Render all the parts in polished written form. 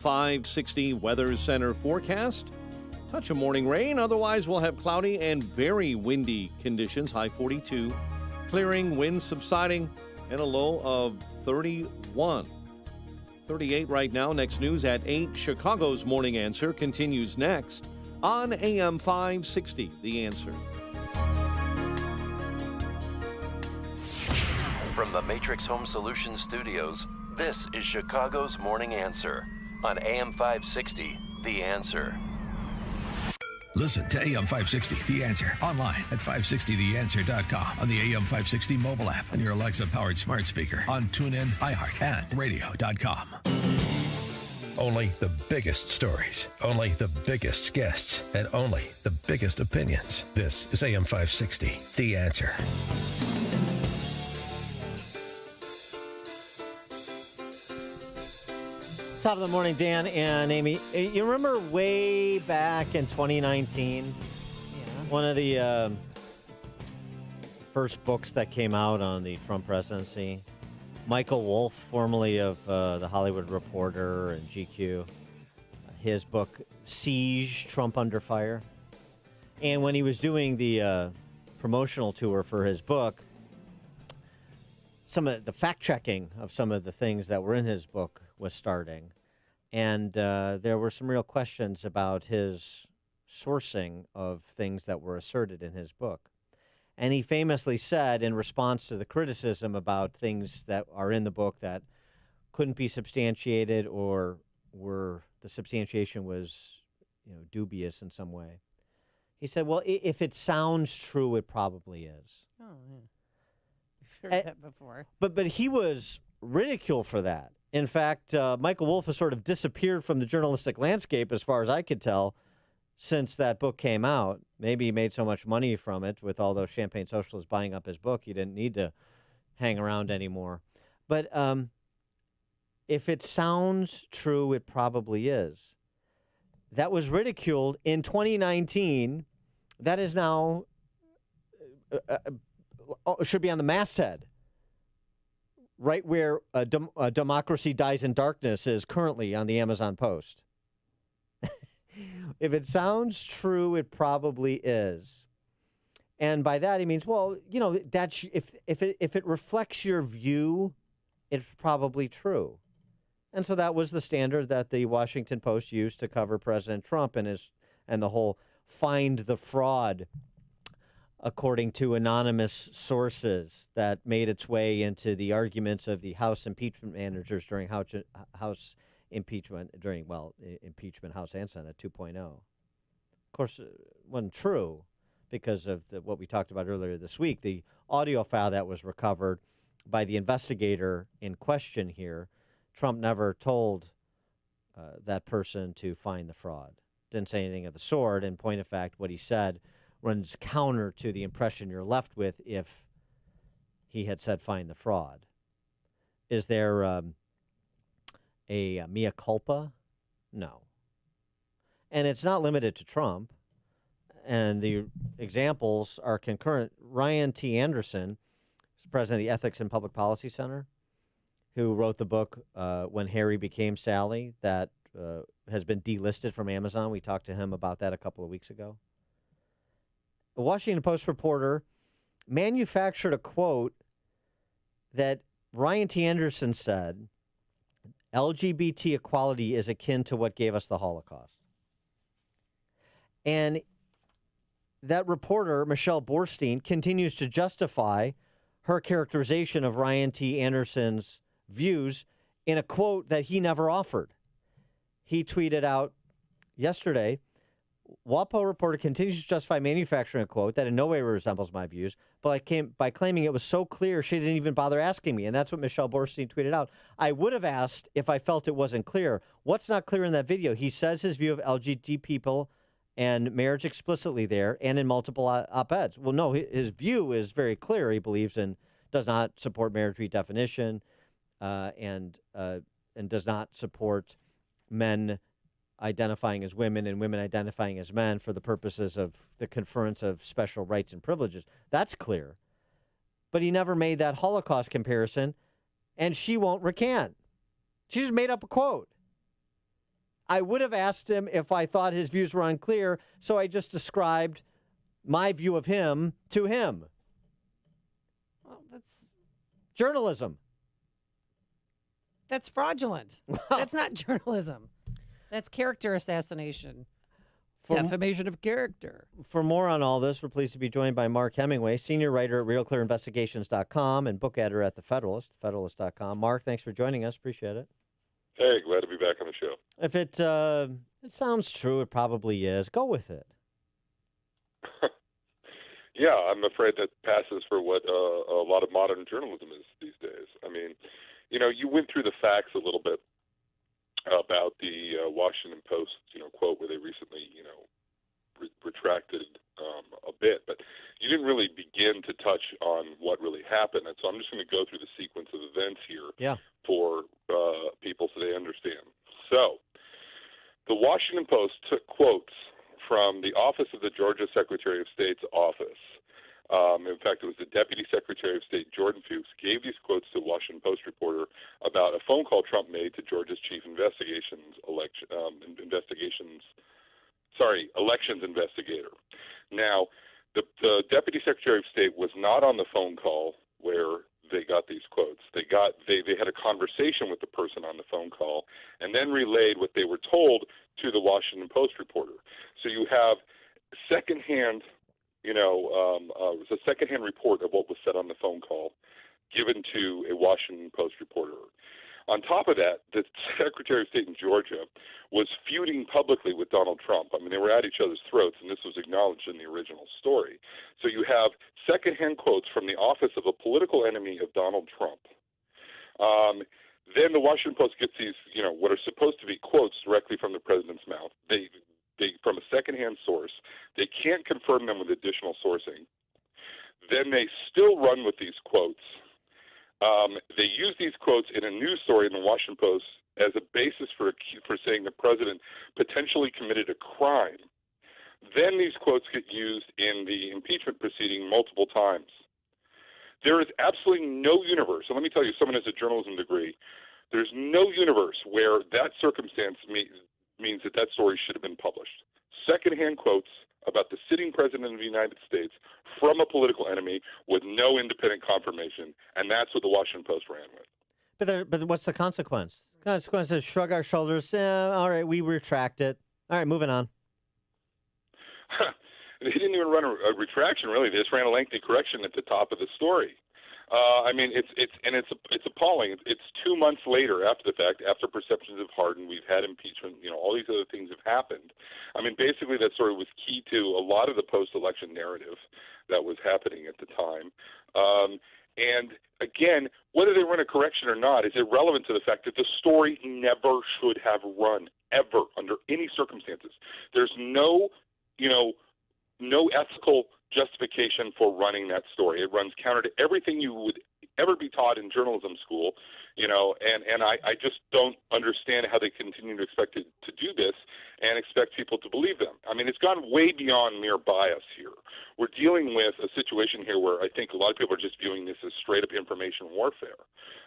560 Weather Center forecast. Touch of morning rain. Otherwise, we'll have cloudy and very windy conditions. High 42. Clearing, winds subsiding, and a low of 31. 38 right now. Next news at 8. Chicago's Morning Answer continues next on AM 560. The Answer. From the Matrix Home Solutions studios, this is Chicago's Morning Answer on AM 560, The Answer. Listen to AM 560, The Answer, online at 560theanswer.com, on the AM 560 mobile app, on your Alexa-powered smart speaker, on TuneIn, iHeart, and radio.com. Only the biggest stories, only the biggest guests, and only the biggest opinions. This is AM 560, The Answer. Top of the morning, Dan and Amy. You remember way back in 2019, one of the first books that came out on the Trump presidency, Michael Wolff, formerly of the Hollywood Reporter and GQ, his book, Siege, Trump Under Fire. And when he was doing the promotional tour for his book, some of the fact-checking of some of the things that were in his book was starting. And there were some real questions about his sourcing of things that were asserted in his book. And he famously said, in response to the criticism about things that are in the book that couldn't be substantiated or were the substantiation was, dubious in some way, he said, well, if it sounds true, it probably is. Oh, yeah. I've heard that before. But he was ridiculed for that. In fact, Michael Wolff has sort of disappeared from the journalistic landscape, as far as I could tell, since that book came out. Maybe he made so much money from it with all those champagne socialists buying up his book, he didn't need to hang around anymore. But if it sounds true, it probably is. That was ridiculed in 2019. That is now should be on the masthead, right where Democracy Dies in Darkness is currently on the Amazon Post. If it sounds true, it probably is. And by that, he means, well, that's if it reflects your view, it's probably true. And so that was the standard that the Washington Post used to cover President Trump and the whole find the fraud, according to anonymous sources, that made its way into the arguments of the House impeachment managers during House impeachment, impeachment House and Senate 2.0. Of course, it wasn't true because of what we talked about earlier this week, the audio file that was recovered by the investigator in question here. Trump never told that person to find the fraud. Didn't say anything of the sort. In point of fact, what he said runs counter to the impression you're left with if he had said find the fraud. Is there a mea culpa? No. And it's not limited to Trump. And the examples are concurrent. Ryan T. Anderson is president of the Ethics and Public Policy Center, who wrote the book When Harry Became Sally, that has been delisted from Amazon. We talked to him about that a couple of weeks ago. A Washington Post reporter manufactured a quote that Ryan T. Anderson said, LGBT equality is akin to what gave us the Holocaust. And that reporter, Michelle Borstein, continues to justify her characterization of Ryan T. Anderson's views in a quote that he never offered. He tweeted out yesterday, WAPO reporter continues to justify manufacturing a quote that in no way resembles my views, but by claiming it was so clear she didn't even bother asking me. And that's what Michelle Borstein tweeted out. I would have asked if I felt it wasn't clear. What's not clear in that video? He says his view of LGBT people and marriage explicitly there and in multiple op-eds. Well, no, his view is very clear. He believes in, does not support marriage redefinition and does not support men identifying as women and women identifying as men for the purposes of the conference of special rights and privileges. That's clear. But he never made that Holocaust comparison, and she won't recant. She just made up a quote. I would have asked him if I thought his views were unclear, so I just described my view of him to him. Well, Journalism. that's fraudulent. That's not journalism. That's character assassination. Defamation of character. For more on all this, we're pleased to be joined by Mark Hemmingway, senior writer at RealClearInvestigations.com and book editor at The Federalist, thefederalist.com. Mark, thanks for joining us. Appreciate it. Hey, glad to be back on the show. If it sounds true, it probably is. Go with it. Yeah, I'm afraid that passes for what a lot of modern journalism is these days. I mean, you went through the facts a little bit about the Washington Post, quote where they recently, retracted a bit, but you didn't really begin to touch on what really happened. And so I'm just going to go through the sequence of events here for people so they understand. So the Washington Post took quotes from the office of the Georgia Secretary of State's office. In fact, it was the Deputy Secretary of State, Jordan Fuchs, gave these quotes to a Washington Post reporter about a phone call Trump made to Georgia's chief elections investigator. Now, the Deputy Secretary of State was not on the phone call where they got these quotes. They had a conversation with the person on the phone call and then relayed what they were told to the Washington Post reporter. So you have secondhand it was a secondhand report of what was said on the phone call given to a Washington Post reporter. On top of that, the Secretary of State in Georgia was feuding publicly with Donald Trump. I mean, they were at each other's throats, and this was acknowledged in the original story. So you have secondhand quotes from the office of a political enemy of Donald Trump. Then the Washington Post gets these, what are supposed to be quotes directly from the president's mouth. They from a secondhand source. They can't confirm them with additional sourcing. Then they still run with these quotes. They use these quotes in a news story in the Washington Post as a basis for saying the president potentially committed a crime. Then these quotes get used in the impeachment proceeding multiple times. There is absolutely no universe, and let me tell you, someone has a journalism degree, there's no universe where that circumstance means that story should have been published. Secondhand quotes about the sitting president of the United States from a political enemy with no independent confirmation, and that's what the Washington Post ran with. But what's the consequence? The consequence is shrug our shoulders. All right, we retract it. All right, moving on. They didn't even run a retraction, really. They just ran a lengthy correction at the top of the story. I mean, it's appalling. It's 2 months later after the fact, after perceptions have hardened, we've had impeachment, all these other things have happened. I mean, basically that story was key to a lot of the post-election narrative that was happening at the time. And again, whether they run a correction or not is irrelevant to the fact that the story never should have run, ever, under any circumstances. There's no ethical justification for running that story. It runs counter to everything you would ever be taught in journalism school, and I just don't understand how they continue to expect to do this and expect people to believe them. I mean, it's gone way beyond mere bias here. We're dealing with a situation here where I think a lot of people are just viewing this as straight up information warfare.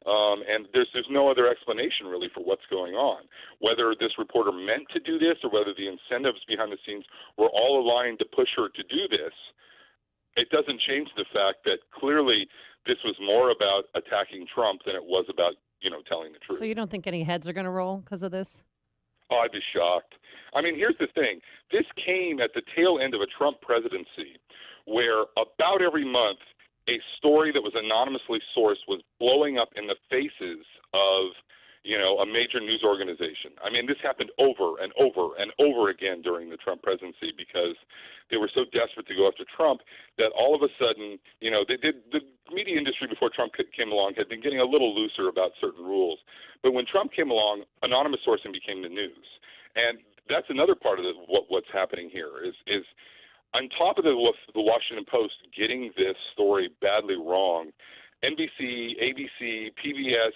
And there's no other explanation really for what's going on. Whether this reporter meant to do this or whether the incentives behind the scenes were all aligned to push her to do this, it doesn't change the fact that clearly this was more about attacking Trump than it was about, telling the truth. So you don't think any heads are going to roll because of this? Oh, I'd be shocked. I mean, here's the thing. This came at the tail end of a Trump presidency where about every month a story that was anonymously sourced was blowing up in the faces of, a major news organization. I mean, this happened over and over and over again during the Trump presidency because they were so desperate to go after Trump that all of a sudden, the media industry before Trump came along had been getting a little looser about certain rules. But when Trump came along, anonymous sourcing became the news. And that's another part of what's happening here is on top of the Washington Post getting this story badly wrong, NBC, ABC, PBS,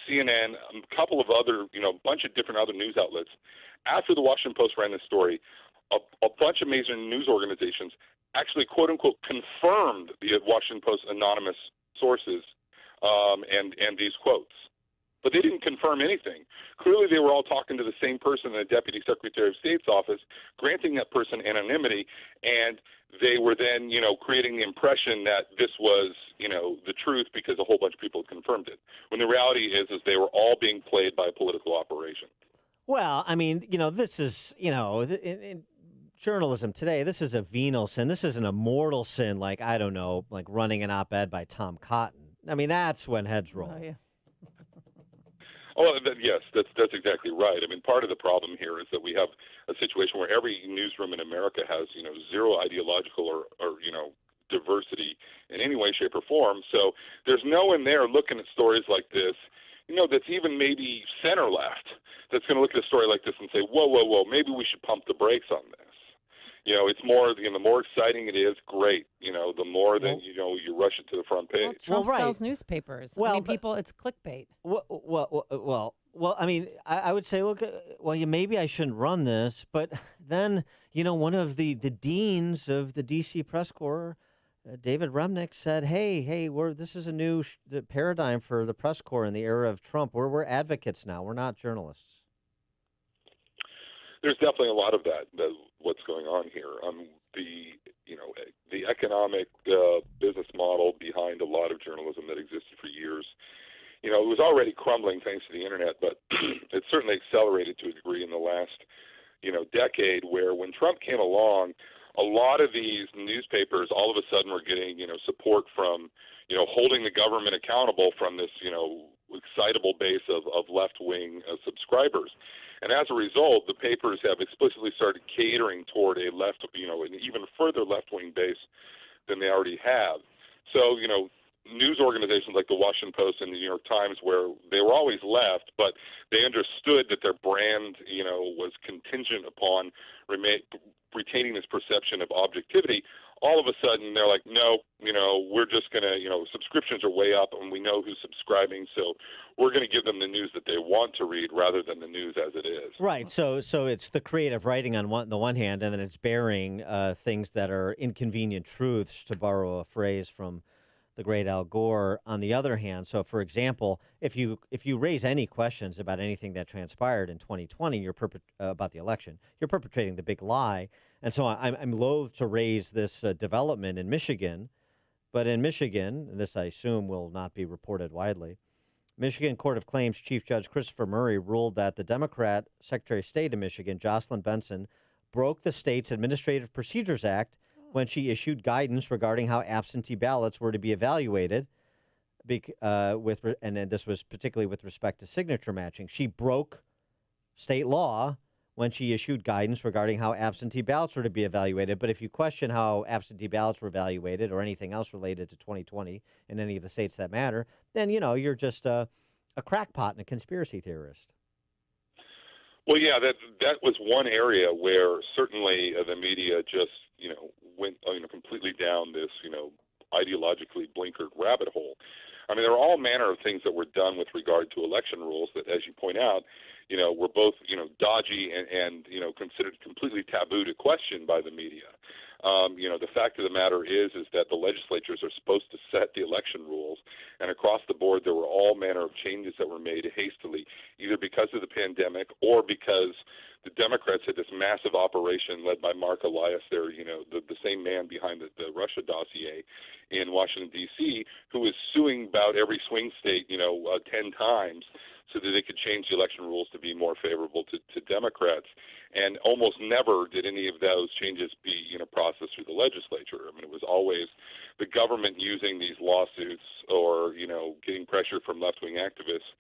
CNN, a couple of other, bunch of different other news outlets, after the Washington Post ran this story, a bunch of major news organizations actually, quote unquote, confirmed the Washington Post anonymous sources and these quotes. But they didn't confirm anything. Clearly, they were all talking to the same person in the Deputy Secretary of State's office, granting that person anonymity, and they were then, creating the impression that this was, the truth because a whole bunch of people had confirmed it. When the reality is they were all being played by a political operation. Well, I mean, this is, in journalism today, this is a venial sin. This isn't a mortal sin like, I don't know, like running an op-ed by Tom Cotton. I mean, that's when heads roll. Oh, yeah. Oh, yes, that's exactly right. I mean, part of the problem here is that we have a situation where every newsroom in America has, zero ideological or diversity in any way, shape, or form. So there's no one there looking at stories like this, that's even maybe center left, that's going to look at a story like this and say, whoa, maybe we should pump the brakes on this. It's more, the more exciting it is, great. The more that, you rush it to the front page. Well, Trump right. sells newspapers. Well, I mean, people, it's clickbait. Well, I mean, I would say, look, maybe I shouldn't run this, but then, one of the deans of the D.C. Press Corps, David Remnick, said, hey, this is a new paradigm for the press corps in the era of Trump. We're advocates now. We're not journalists. There's definitely a lot of that what's going on here. The economic business model behind a lot of journalism that existed for years, it was already crumbling thanks to the internet, but it certainly accelerated to a degree in the last, decade, where when Trump came along, a lot of these newspapers all of a sudden were getting, support from, holding the government accountable from this, excitable base of left-wing subscribers. And as a result, the papers have explicitly started catering toward a left, an even further left-wing base than they already have. So, news organizations like the Washington Post and the New York Times, where they were always left, but they understood that their brand, was contingent upon retaining this perception of objectivity, all of a sudden they're like, no, we're just going to, subscriptions are way up and we know who's subscribing, so we're going to give them the news that they want to read rather than the news as it is. Right. So it's the creative writing on the one hand, and then it's bearing things that are inconvenient truths, to borrow a phrase from the great Al Gore, on the other hand. So, for example, if you raise any questions about anything that transpired in 2020, about the election, you're perpetrating the big lie. And so I'm loath to raise this development in Michigan, but in Michigan, and this I assume will not be reported widely, Michigan Court of Claims Chief Judge Christopher Murray ruled that the Democrat Secretary of State of Michigan, Jocelyn Benson, broke the state's Administrative Procedures Act when she issued guidance regarding how absentee ballots were to be evaluated, and this was particularly with respect to signature matching. She broke state law when she issued guidance regarding how absentee ballots were to be evaluated. But if you question how absentee ballots were evaluated or anything else related to 2020 in any of the states that matter, then, you're just a crackpot and a conspiracy theorist. Well, yeah, that was one area where certainly the media just, went completely down this, ideologically blinkered rabbit hole. I mean, there are all manner of things that were done with regard to election rules that, as you point out, were both, dodgy and considered completely taboo to question by the media. The fact of the matter is that the legislatures are supposed to set the election rules, and across the board there were all manner of changes that were made hastily, either because of the pandemic or because the Democrats had this massive operation led by Mark Elias, the same man behind the Russia dossier in Washington, D.C., who was suing about every swing state, 10 times so that they could change the election rules to be more favorable to Democrats. And almost never did any of those changes be, processed through the legislature. I mean, it was always the government using these lawsuits or, getting pressure from left-wing activists,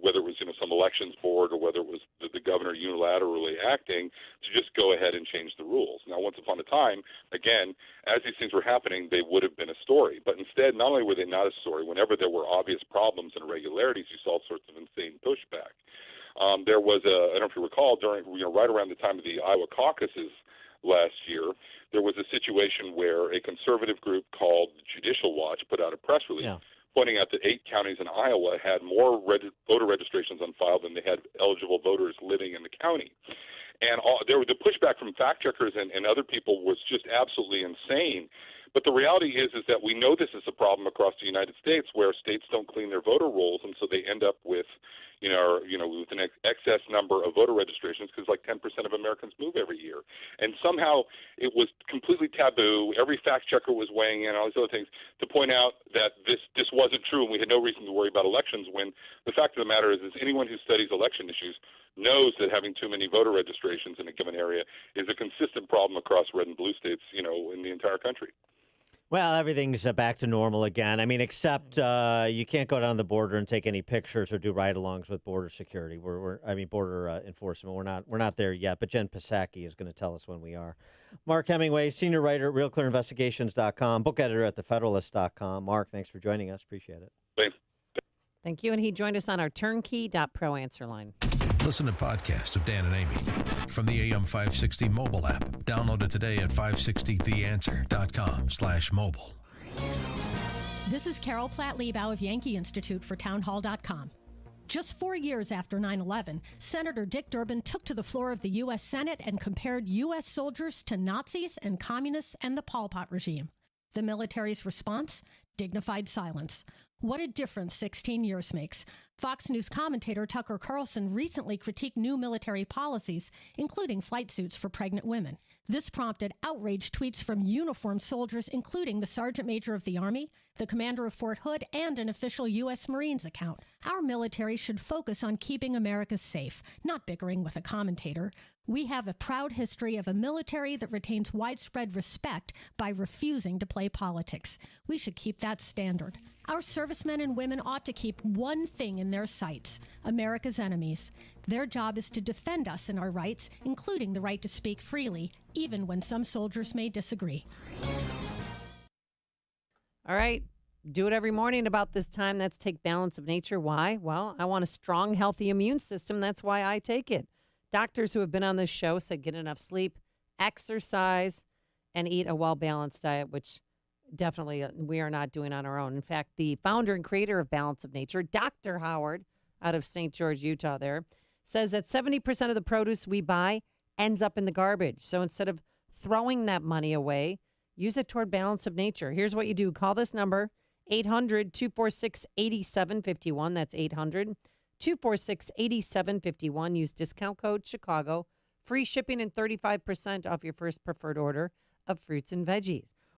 whether it was, some elections board or whether it was the governor unilaterally acting to just go ahead and change the rules. Now, once upon a time, again, as these things were happening, they would have been a story. But instead, not only were they not a story, whenever there were obvious problems and irregularities, you saw all sorts of insane pushback. There was I don't know if you recall, during, right around the time of the Iowa caucuses last year, there was a situation where a conservative group called Judicial Watch put out a press release pointing out that 8 counties in Iowa had more voter registrations on file than they had eligible voters living in the county. And the pushback from fact checkers and other people was just absolutely insane, But the reality is that we know this is a problem across the United States, where states don't clean their voter rolls, and so they end up with, with an excess number of voter registrations, because like 10% of Americans move every year. And somehow it was completely taboo. Every fact checker was weighing in, all these other things, to point out that this wasn't true, and we had no reason to worry about elections, when the fact of the matter is anyone who studies election issues knows that having too many voter registrations in a given area is a consistent problem across red and blue states, in the entire country. Well, everything's back to normal again. I mean, except you can't go down the border and take any pictures or do ride-alongs with border security. Border enforcement. We're not there yet. But Jen Psaki is going to tell us when we are. Mark Hemmingway, senior writer at RealClearInvestigations.com, book editor at TheFederalist.com. Mark, thanks for joining us. Appreciate it. Thanks. Thank you. And he joined us on our turnkey.pro answer line. Listen to podcasts of Dan and Amy from the AM 560 mobile app. Download it today at 560theanswer.com/mobile. This is Carol Platt-Liebau of Yankee Institute for townhall.com. Just 4 years after 9/11, Senator Dick Durbin took to the floor of the U.S. Senate and compared U.S. soldiers to Nazis and communists and the Pol Pot regime. The military's response? Dignified silence. What a difference 16 years makes. Fox News commentator Tucker Carlson recently critiqued new military policies, including flight suits for pregnant women. This prompted outraged tweets from uniformed soldiers, including the Sergeant Major of the Army, the commander of Fort Hood, and an official U.S. Marines account. Our military should focus on keeping America safe, not bickering with a commentator. We have a proud history of a military that retains widespread respect by refusing to play politics. We should keep that standard. Our servicemen and women ought to keep one thing in their sights: America's enemies. Their job is to defend us and our rights, including the right to speak freely, even when some soldiers may disagree. All right. Do it every morning about this time. That's take Balance of Nature. Why? Well, I want a strong, healthy immune system. That's why I take it. Doctors who have been on this show said get enough sleep, exercise, and eat a well-balanced diet, which definitely we are not doing on our own. In fact, the founder and creator of Balance of Nature, Dr. Howard, out of St. George, Utah there, says that 70% of the produce we buy ends up in the garbage. So instead of throwing that money away, use it toward Balance of Nature. Here's what you do. Call this number, 800-246-8751. That's 800-246-8751. Use discount code Chicago. Free shipping and 35% off your first preferred order of fruits and veggies.